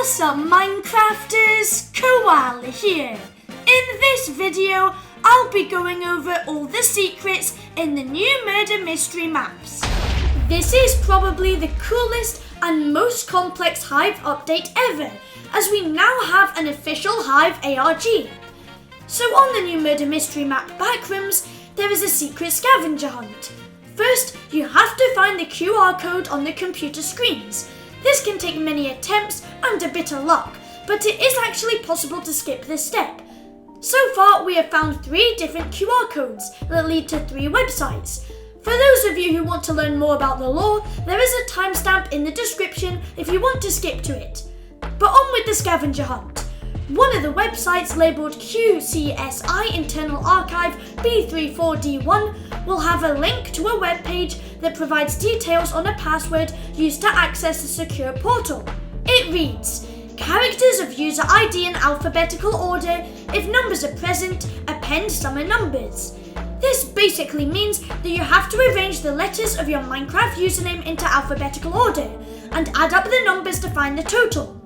Wassup Minecrafters, Koala here. In this video, I'll be going over all the secrets in the new murder mystery maps. This is probably the coolest and most complex Hive update ever, as we now have an official Hive ARG. So on the new murder mystery map Backrooms, there is a secret scavenger hunt. First, you have to find the QR code on the computer screens. This can take many attempts and a bit of luck, but it is actually possible to skip this step. So far, we have found 3 different QR codes that lead to 3 websites. For those of you who want to learn more about the lore, there is a timestamp in the description if you want to skip to it. But on with the scavenger hunt. One of the websites labelled QCSI Internal Archive B34D1 will have a link to a web page that provides details on a password used to access the secure portal. It reads, characters of user ID in alphabetical order. If numbers are present, append summon numbers. This basically means that you have to arrange the letters of your Minecraft username into alphabetical order and add up the numbers to find the total.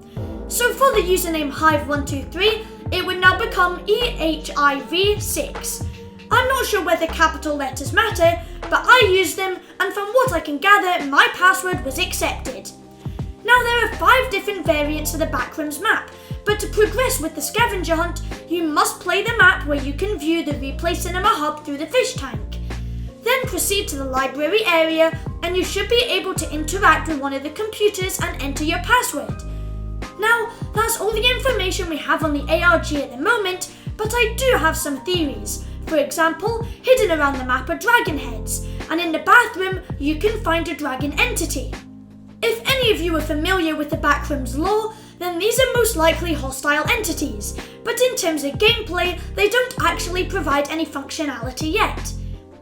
So for the username Hive123, it would now become EHIV6. I'm not sure whether capital letters matter, but I used them, and from what I can gather, my password was accepted. Now there are 5 different variants of the Backrooms map, but to progress with the scavenger hunt, you must play the map where you can view the replay cinema hub through the fish tank. Then proceed to the library area, and you should be able to interact with one of the computers and enter your password. Now, that's all the information we have on the ARG at the moment, but I do have some theories. For example, hidden around the map are dragon heads, and in the bathroom, you can find a dragon entity. If any of you are familiar with the Backrooms lore, then these are most likely hostile entities, but in terms of gameplay, they don't actually provide any functionality yet.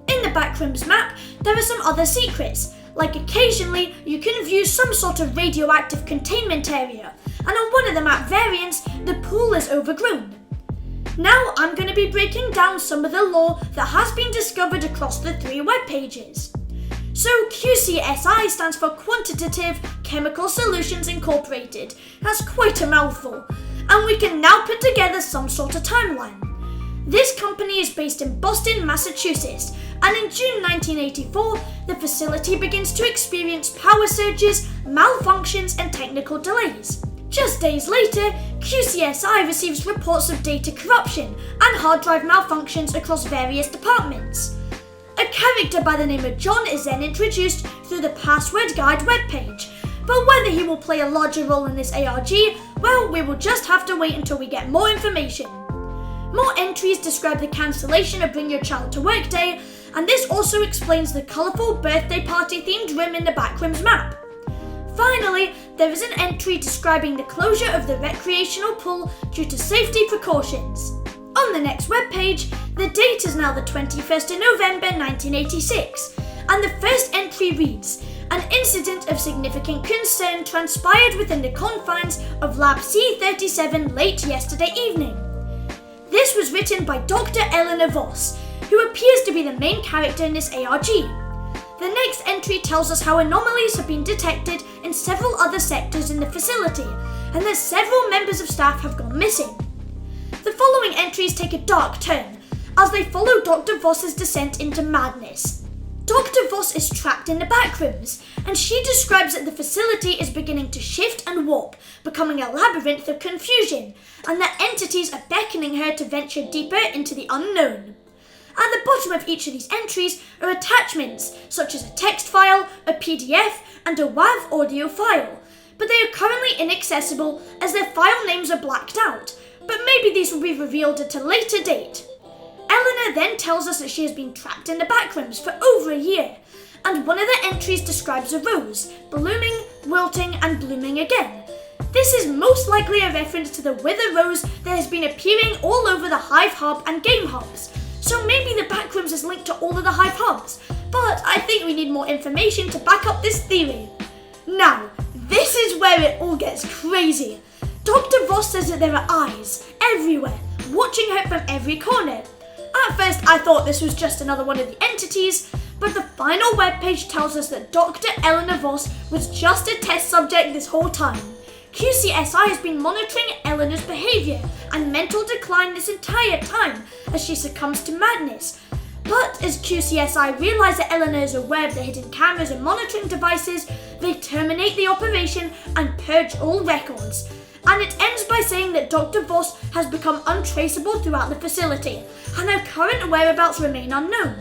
In the Backrooms map, there are some other secrets, like occasionally you can view some sort of radioactive containment area, and on one of the map variants, the pool is overgrown. Now I'm going to be breaking down some of the lore that has been discovered across the 3 web pages. So QCSI stands for Quantitative Chemical Solutions Incorporated. That's quite a mouthful. And we can now put together some sort of timeline. This company is based in Boston, Massachusetts, and in June 1984, the facility begins to experience power surges, malfunctions, and technical delays. Just days later, QCSI receives reports of data corruption and hard drive malfunctions across various departments. A character by the name of John is then introduced through the Password Guide webpage, but whether he will play a larger role in this ARG, well, we will just have to wait until we get more information. More entries describe the cancellation of Bring Your Child to Work Day, and this also explains the colourful birthday party themed room in the Backrooms map. Finally, there is an entry describing the closure of the recreational pool due to safety precautions. On the next webpage, the date is now the 21st of November 1986, and the first entry reads, an incident of significant concern transpired within the confines of Lab C37 late yesterday evening. This was written by Dr. Eleanor Voss, who appears to be the main character in this ARG. The next entry tells us how anomalies have been detected in several other sectors in the facility, and that several members of staff have gone missing. The following entries take a dark turn, as they follow Dr. Voss's descent into madness. Dr. Voss is trapped in the Backrooms, and she describes that the facility is beginning to shift and warp, becoming a labyrinth of confusion, and that entities are beckoning her to venture deeper into the unknown. At the bottom of each of these entries are attachments, such as a text file, a PDF, and a WAV audio file, but they are currently inaccessible as their file names are blacked out, but maybe these will be revealed at a later date. Eleanor then tells us that she has been trapped in the Backrooms for over a year, and one of the entries describes a rose, blooming, wilting, and blooming again. This is most likely a reference to the wither rose that has been appearing all over the Hive Hub and Game Hubs, so maybe the Backrooms is linked to all of the Hive Hubs, but I think we need more information to back up this theory. Now, this is where it all gets crazy. Dr. Voss says that there are eyes everywhere, watching her from every corner. At first I thought this was just another one of the entities, but the final webpage tells us that Dr. Eleanor Voss was just a test subject this whole time. QCSI has been monitoring Eleanor's behaviour and mental decline this entire time as she succumbs to madness. But as QCSI realise that Eleanor is aware of the hidden cameras and monitoring devices, they terminate the operation and purge all records. And it ends by saying that Dr. Voss has become untraceable throughout the facility, and her current whereabouts remain unknown.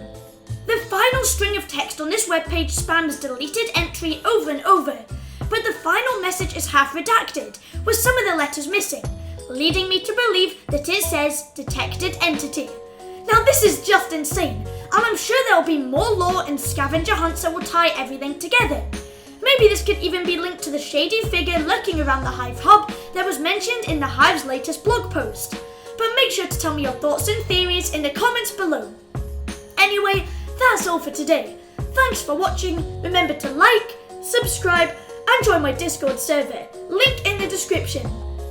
The final string of text on this webpage spans deleted entry over and over, but the final message is half redacted, with some of the letters missing, leading me to believe that it says detected entity. Now this is just insane, and I'm sure there'll be more lore and scavenger hunts that will tie everything together. Maybe this could even be linked to the shady figure lurking around the Hive hub that was mentioned in the Hive's latest blog post. But make sure to tell me your thoughts and theories in the comments below. Anyway, that's all for today. Thanks for watching, remember to like, subscribe and join my Discord server, link in the description.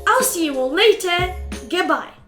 I'll see you all later, goodbye.